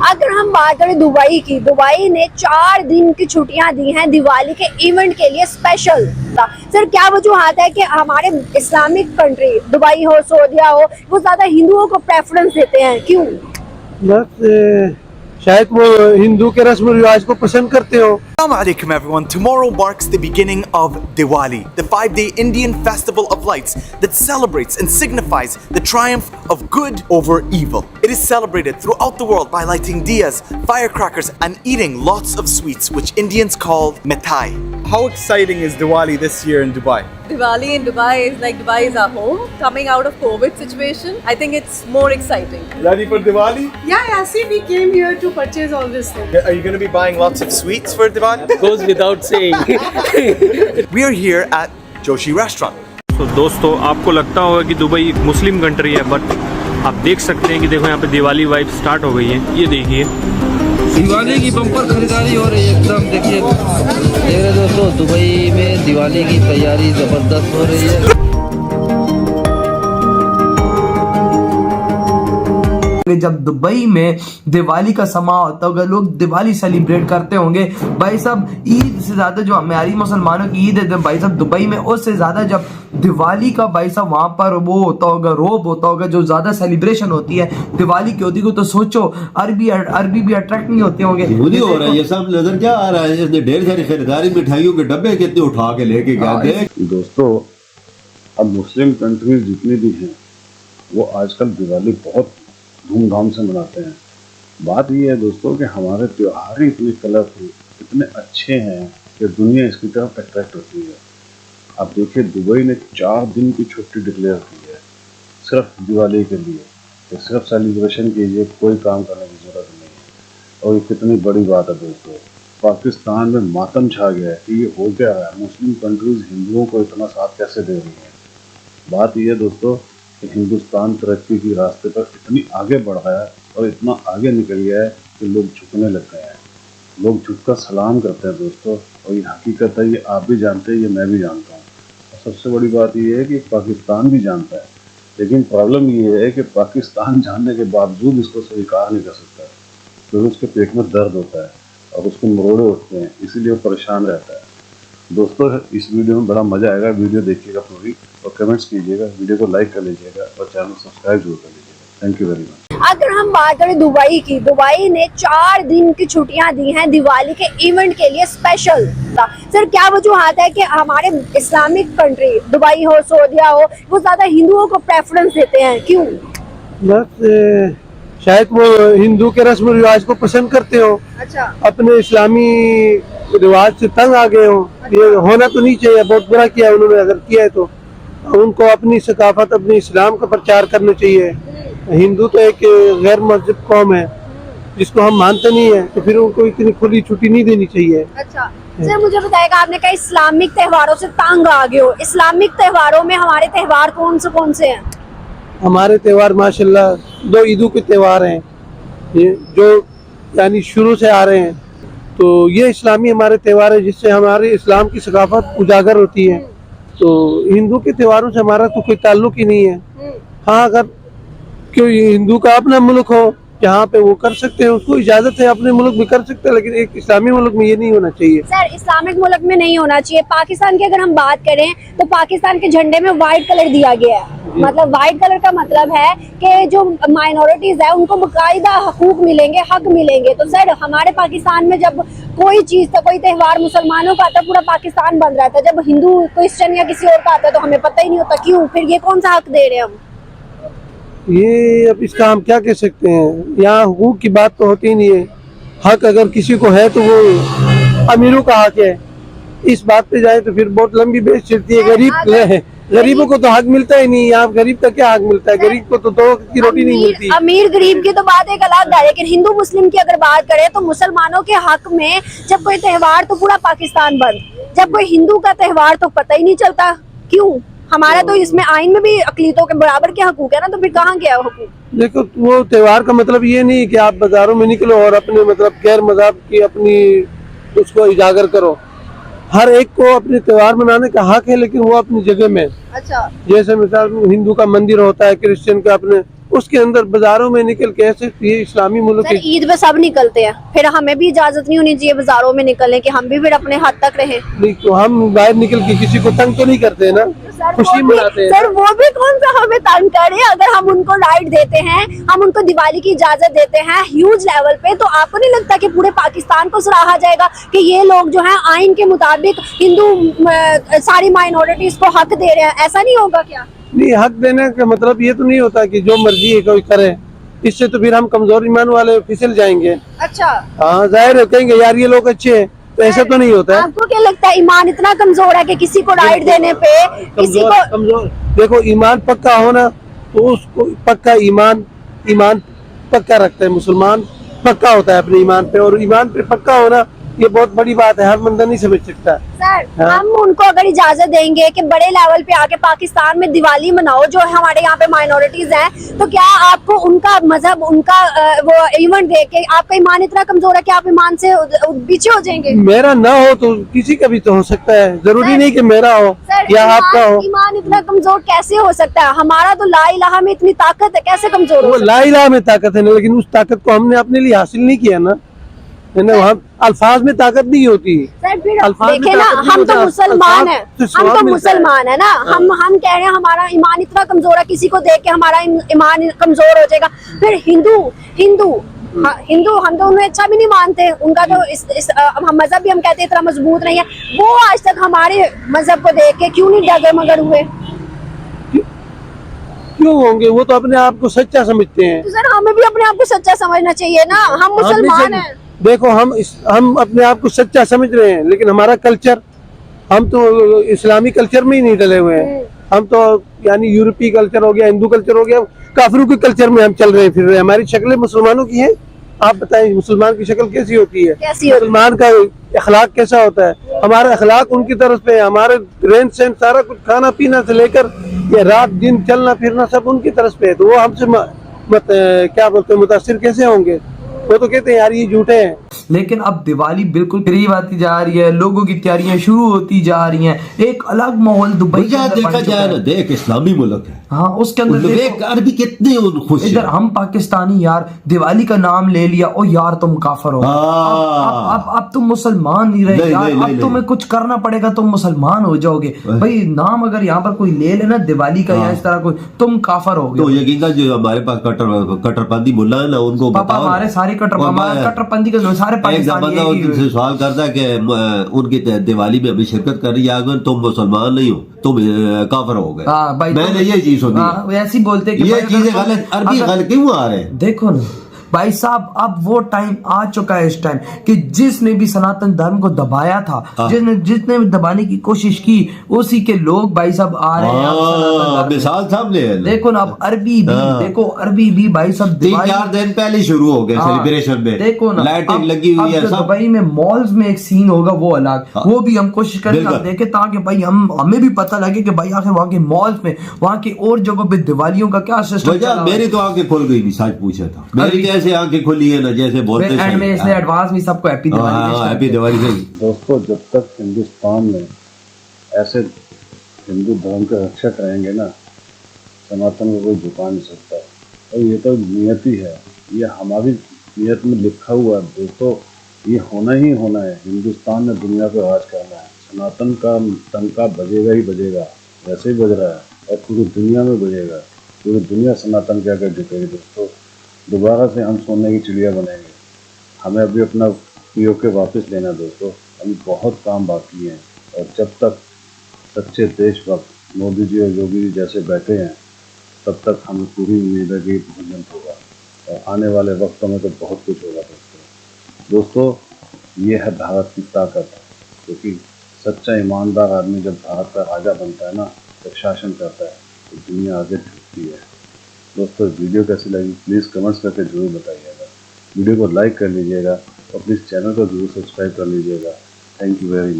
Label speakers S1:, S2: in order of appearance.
S1: اگر ہم بات کریں دبئی کی، دبئی نے 4 دن کی چھٹیاں دی ہیں دیوالی کے ایونٹ کے لیے اسپیشل. سر کیا وجوہات ہے کہ ہمارے اسلامک کنٹری دبئی ہو سعودیہ ہو وہ زیادہ ہندوؤں کو پریفرنس دیتے ہیں، کیوں؟
S2: بس شاید وہ ہندو کے رسم و رواج کو پسند کرتے ہو.
S3: Assalamu alaikum everyone. Tomorrow marks the beginning of Diwali, the 5-day Indian festival of lights that celebrates and signifies the triumph of good over evil. It is celebrated throughout the world by lighting diyas, firecrackers and eating lots of sweets which Indians call mithai. How exciting is Diwali this year in Dubai?
S4: Diwali in Dubai is like Dubai is our home. Coming out of COVID situation, I think it's more exciting.
S3: Ready for Diwali?
S5: Yeah, see, we came here to purchase all this thing.
S3: Are you going to be buying lots of sweets for Diwali?
S6: Goes without saying.
S3: We are here at Joshi Restaurant.
S7: तो दोस्तों आपको लगता होगा कि Dubai एक Muslim country है, but आप देख सकते हैं कि देखो यहाँ पे दिवाली वाइब स्टार्ट हो गई है. ये देखिए
S6: दिवाली की बम्पर खरीदारी हो रही है एकदम. देखिए देख रहे दोस्तों, दुबई में दिवाली की तैयारी जबरदस्त हो रही है.
S8: जब दुबई में दिवाली का समा होता होगा, लोग दिवाली सेलिब्रेट करते होंगे. भाई साहब ईद से ज़्यादा जो हमारी मुसलमानों की ईद है भाई साहब दुबई में, उससे ज़्यादा जब दिवाली का भाई साहब वहाँ पर वो होता होगा, रोब होता होगा, जो ज़्यादा सेलिब्रेशन होती है दिवाली की होती है. तो सोचो अरबी भी अट्रैक्ट नहीं होते होंगे.
S9: हो रहा है ये सब नजर क्या आ रहा है. इसने ढेर सारी खरीदारी, मिठाइयों के डब्बे कितने उठा के लेके गए.
S10: दोस्तों अब मुस्लिम कंट्रीज जितनी भी हैं वो आजकल दिवाली बहुत धूमधाम से मनाते हैं. बात ये है दोस्तों कि हमारे त्योहार ही इतने कलरफुल, इतने अच्छे हैं कि दुनिया इसकी तरफ अट्रैक्ट होती है. आप देखिए दुबई ने 4 दिन की छुट्टी डिक्लेयर की है सिर्फ दिवाली के लिए, कि सिर्फ सेलिब्रेशन कीजिए, कोई काम करने की ज़रूरत नहीं है. और ये कितनी बड़ी बात है दोस्तों. पाकिस्तान में मातम छा गया है कि ये हो क्या रहा है. मुस्लिम कंट्रीज़ हिंदुओं को इतना साथ कैसे दे रही हैं. बात ये है दोस्तों कि हिंदुस्तान तरक्की की रास्ते पर इतनी आगे बढ़ गया है और इतना आगे निकल गया है कि लोग झुकने लग गए हैं. लोग झुककर सलाम करते हैं दोस्तों. और ये हकीकत है, ये आप भी जानते हैं, ये मैं भी जानता हूँ. और सबसे बड़ी बात ये है कि पाकिस्तान भी जानता है. लेकिन प्रॉब्लम ये है कि पाकिस्तान जानने के बावजूद इसको स्वीकार नहीं कर सकता है, क्योंकि उसके पेट में दर्द होता है और उसको मरोड़े उठते हैं, इसीलिए वो परेशान रहता है. दोस्तों इस वीडियो में बड़ा मज़ा आएगा, वीडियो देखिएगा पूरी और कमेंट्स कीजिएगा, वीडियो को लाइक कर लीजिएगा और चैनल सब्सक्राइब जरूर कर लीजिएगा. Thank you very much.
S1: अगर हम बात करें दुबई की, दुबई ने 4 दिन की छुट्टियां दी हैं दिवाली के इवेंट के लिए स्पेशल. सर क्या वजूहत है कि हमारे इस्लामिक कंट्री दुबई हो सऊदीया हो वो ज्यादा हिंदुओं को प्रेफरेंस देते हैं, क्यों?
S2: बस शायद वो हिंदू के रस्म و रवाज को पसंद करते हो.
S1: अच्छा.
S2: अपने इस्लामी रिवाज से तंग आ गए हो. ये होना तो नहीं चाहिए, बहुत बुरा किया उन्होंने अगर किया है तो. उनको अपनी सकाफत, अपने इस्लाम का प्रचार करना चाहिए. हिंदू तो एक गैर मस्जिद कौम है जिसको हम मानते नहीं है, तो फिर उनको इतनी खुली छुट्टी नहीं देनी चाहिए.
S1: अच्छा सर मुझे बताएगा, आपने कहा इस्लामिक त्योहारों से तंग आ गए हो. इस्लामिक त्योहारों में हमारे त्योहार कौन से हैं?
S2: हमारे त्योहार माशाल्लाह 2 ईदों के त्योहार हैं ये जो यानी शुरू से आ रहे हैं. तो ये इस्लामी हमारे त्योहार है जिससे हमारे इस्लाम की सकाफत उजागर होती है. तो हिंदू के त्योहारों से हमारा तो कोई ताल्लुक ही नहीं है. हाँ अगर क्यों हिंदू का अपना मुल्क हो जहाँ पे वो कर सकते हैं, उसको इजाजत है, अपने मुल्क में कर सकते हैं, लेकिन एक इस्लामी मुल्क में ये नहीं होना चाहिए.
S1: सर इस्लामिक मुल्क में नहीं होना चाहिए. पाकिस्तान की अगर हम बात करें तो पाकिस्तान के झंडे में व्हाइट कलर दिया गया है. मतलब व्हाइट कलर का मतलब है कि जो माइनॉरिटीज है उनको बाकायदा हकूक मिलेंगे, हक मिलेंगे. तो सर हमारे पाकिस्तान में जब कोई चीज था, कोई त्योहार मुसलमानों का आता, पूरा पाकिस्तान बन रहा था. जब हिंदू क्रिश्चियन या किसी और का आता तो हमें पता ही नहीं होता. क्यों? फिर ये कौन सा हक दे रहे हैं हम?
S2: ये अब इसका हम क्या कह सकते हैं. यहाँ हुकूक की बात तो होती नहीं है. हक अगर किसी को है तो वो अमीरों का हक है. इस बात पे जाए तो फिर बहुत लंबी बहस चलती है. गरीबों को तो हक मिलता ही नहीं. आप गरीब का क्या हक मिलता है? गरीब को तो 2 वक्त की रोटी नहीं मिलती.
S1: अमीर गरीब की तो बात एक अलग है, लेकिन हिंदू मुस्लिम की अगर बात करें तो मुसलमानों के हक में जब कोई त्योहार तो पूरा पाकिस्तान बंद, जब कोई हिंदू का त्योहार तो पता ही नहीं चलता. क्यों? हमारा तो इसमें आइन में भी अकलीतों के बराबर के हकूक है ना, तो फिर कहाँ गया हकूक?
S2: देखो वो त्योहार का मतलब ये नहीं कि आप बाजारों में निकलो और अपने मतलब गैर मज़हब की अपनी उसको उजागर करो. हर एक को अपने त्योहार मनाने का हक है, लेकिन वो अपनी जगह में.
S1: अच्छा.
S2: जैसे मिसाल हिंदू का मंदिर होता है, क्रिश्चियन का अपने उसके अंदर बाजारों में निकल के ऐसे ये इस्लामी मुल्क
S1: सर ईद पे सब निकलते हैं, फिर हमें भी इजाजत नहीं होनी चाहिए बाजारों में निकलने की, हम भी फिर अपने हद तक रहें।
S2: नहीं तो हम बाहर निकल के किसी को तंग तो नहीं करते ना, खुशी मनाते हैं।
S1: सर वो भी कौन सा हमें तंग करे, अगर हम उनको राइट देते हैं, हम उनको दिवाली की इजाजत देते हैं ह्यूज लेवल पे, तो आपको नहीं लगता कि पूरे पाकिस्तान को सराहा जाएगा कि ये लोग जो हैं आइन के मुताबिक हिंदू सारी माइनॉरिटीज को हक दे रहे हैं? ऐसा नहीं होगा क्या?
S2: नहीं, हक देने का मतलब ये तो नहीं होता कि जो मर्जी है कोई करे, इससे तो फिर हम कमजोर ईमान वाले फिसल जाएंगे।
S1: अच्छा,
S2: हाँ जाहिर है, कहेंगे यार ये लोग अच्छे हैं, तो ऐसा तो नहीं होता है।
S1: आपको क्या लगता है ईमान इतना कमजोर है कि किसी को राइट देने पे किसी को?
S2: कमजोर देखो, ईमान पक्का होना तो उसको पक्का ईमान पक्का रखता है, मुसलमान पक्का होता है अपने ईमान पे, और ईमान पे पक्का होना ये बहुत बड़ी बात है, हर बंदा नहीं समझ सकता।
S1: सर
S2: हाँ?
S1: हम उनको अगर इजाजत देंगे कि बड़े लेवल पे आके पाकिस्तान में दिवाली मनाओ जो हमारे यहाँ पे माइनॉरिटीज हैं, तो क्या आपको उनका मजहब, उनका वो इवेंट देख के आपका ईमान इतना कमजोर है कि आप ईमान से पीछे हो जाएंगे?
S2: मेरा ना हो तो किसी का भी तो हो सकता है, जरूरी नहीं कि मेरा हो
S1: सर
S2: या आपका हो।
S1: ईमान इतना कमजोर कैसे हो सकता है? हमारा तो ला इलाहा में इतनी ताकत है, कैसे कमजोर हो
S2: वो
S1: सकता
S2: ला इलाहा में ताकत है ना, लेकिन उस ताकत को हमने अपने लिए हासिल नहीं किया ना, है ना। वहाँ अल्फाज में ताकत नहीं होती।
S1: सर फिर
S2: अल्फाज में
S1: देखे ना,
S2: ताकत नहीं
S1: हम तो
S2: होता,
S1: मुसलमान हैं,
S2: अल्फाज से
S1: हम
S2: स्वाद
S1: तो
S2: मिलता है।
S1: मुसलमान है ना, हम कह रहे हैं हमारा ईमान इतना कमजोर है, किसी को देख के हमारा ईमान कमजोर हो जाएगा। फिर हिंदू हम तो उन्हें अच्छा भी नहीं मानते, उनका तो हम मजहब भी हम कहते हैं इतना मजबूत नहीं है, वो आज तक हमारे मजहब को देख के क्यों नहीं डगर हुए?
S2: क्यों होंगे? वो तो अपने आप को सच्चा समझते हैं।
S1: तो सर हमें भी अपने आप को सच्चा समझना चाहिए ना, हम मुसलमान हैं।
S2: देखो हम अपने आप को सच्चा समझ रहे हैं, लेकिन हमारा कल्चर, हम तो इस्लामी कल्चर में ही नहीं डले हुए हैं, हम तो यानी यूरोपीय कल्चर हो गया, हिंदू कल्चर हो गया, काफिरों के कल्चर में हम चल रहे हैं, फिर रहे हैं। हमारी शक्लें मुसलमानों की हैं। आप बताएं मुसलमान की शक्ल कैसी होती है? मुसलमान का अखलाक कैसा होता है? हमारा अखलाक उनकी तरफ पे है, हमारे रहन सहन सारा कुछ, खाना पीना से लेकर ये रात दिन चलना फिरना सब उनकी तरफ पे है, तो वो हमसे क्या बोलते हैं, मुतासिर कैसे होंगे? वो तो कहते हैं यार ये झूठे हैं।
S8: लेकिन अब दिवाली बिल्कुल करीब आती जा रही है, लोगों की तैयारियां शुरू होती जा रही हैं, एक अलग माहौल दुबई के अंदर
S9: देखा
S8: बन चुका
S9: जाए
S8: है।
S9: ना, देख इस्लामी मुल्क है,
S8: हाँ उसके अंदर
S9: देख अरबी कितने खुश
S8: इधर
S9: हैं।
S8: हम पाकिस्तानी यार दिवाली का नाम ले लिया, ओ यार तुम काफर हो, अब तुम मुसलमान नहीं रहे यार, अब तुम्हें कुछ करना पड़ेगा, तुम मुसलमान हो जाओगे। भाई नाम अगर यहाँ पर कोई ले लेना दिवाली का या इस तरह कोई, तुम काफर हो गए।
S9: तो यकीनन जो हमारे पास कट्टरपंथी मुल्ला है ना, उनको
S8: पापा हमारे सारे कट्टरपंथी के सारे
S9: बंदा उनसे सवाल करता है कि उनकी दिवाली में अभी शिरकत कर रही है, अगर तुम मुसलमान नहीं हो तुम काफर हो गए। मैंने ये चीज सुनी,
S8: ऐसी बोलते
S9: ये चीजें गलत, अरबी गलत क्यों आ रहे हैं?
S8: देखो ना भाई साहब, अब वो टाइम आ चुका है इस टाइम कि जिसने भी सनातन धर्म को दबाया था, जिसने भी दबाने की कोशिश की, उसी के लोग भाई साहब आ रहे हैं।
S9: मिसाल सामने है।
S8: देखो ना अब अरबी भी देखो, अरबी भी भाई साहब
S9: 3-4 दिन पहले शुरू हो गए सेलिब्रेशन में,
S8: देखो ना
S9: लाइटिंग लगी हुई है सब।
S8: दुबई में मॉल्स में एक सीन होगा वो अलग, वो भी हम कोशिश करेंगे देखे, ताकि भाई हमें भी पता लगे कि भाई आखिर वहाँ के मॉल्स में, वहाँ की और जगों पे दिवालियों का क्या सिस्टम।
S9: मेरी तो आंखें खुल गई भी, सच पूछा था मेरी ऐसे आंखें खुली है ना, जैसे बोलते
S8: हैं इसलिए एडवांस में सबको हैप्पी दिवाली।
S9: हैप्पी दिवाली।
S10: दोस्तों, जब तक हिंदुस्तान में ऐसे हिंदू धर्म के रक्षक रहेंगे ना, सनातन को कोई झुका नहीं सकता। और ये तो नियति है, ये हमारी नियत में लिखा हुआ है दोस्तों, ये होना ही होना है। हिंदुस्तान ने दुनिया पे राज करना है, सनातन का टंका बजेगा ही बजेगा, वैसे ही बज रहा है और पूरी दुनिया में बजेगा। पूरी दुनिया सनातन के आगे झुकेगी दोस्तों। दोबारा से हम सोने की चिड़िया बनेंगे। हमें अभी अपना पीओके वापस लेना दोस्तों, अभी बहुत काम बाकी हैं। और जब तक सच्चे देशभक्त मोदी जी और योगी जी जैसे बैठे हैं, तब तक हमें पूरी उम्मीद है कि भूजन होगा और आने वाले वक्तों में तो बहुत कुछ होगा दोस्तों। ये है भारत की ताकत, क्योंकि सच्चा ईमानदार आदमी जब भारत का राजा बनता है ना, जब शासन करता है, तो दुनिया आगे झुकती है। दोस्तों वीडियो कैसी लगी प्लीज़ कमेंट्स करके जरूर बताइएगा। वीडियो को लाइक कर लीजिएगा और प्लीज़ चैनल को जरूर सब्सक्राइब कर लीजिएगा। Thank you very much.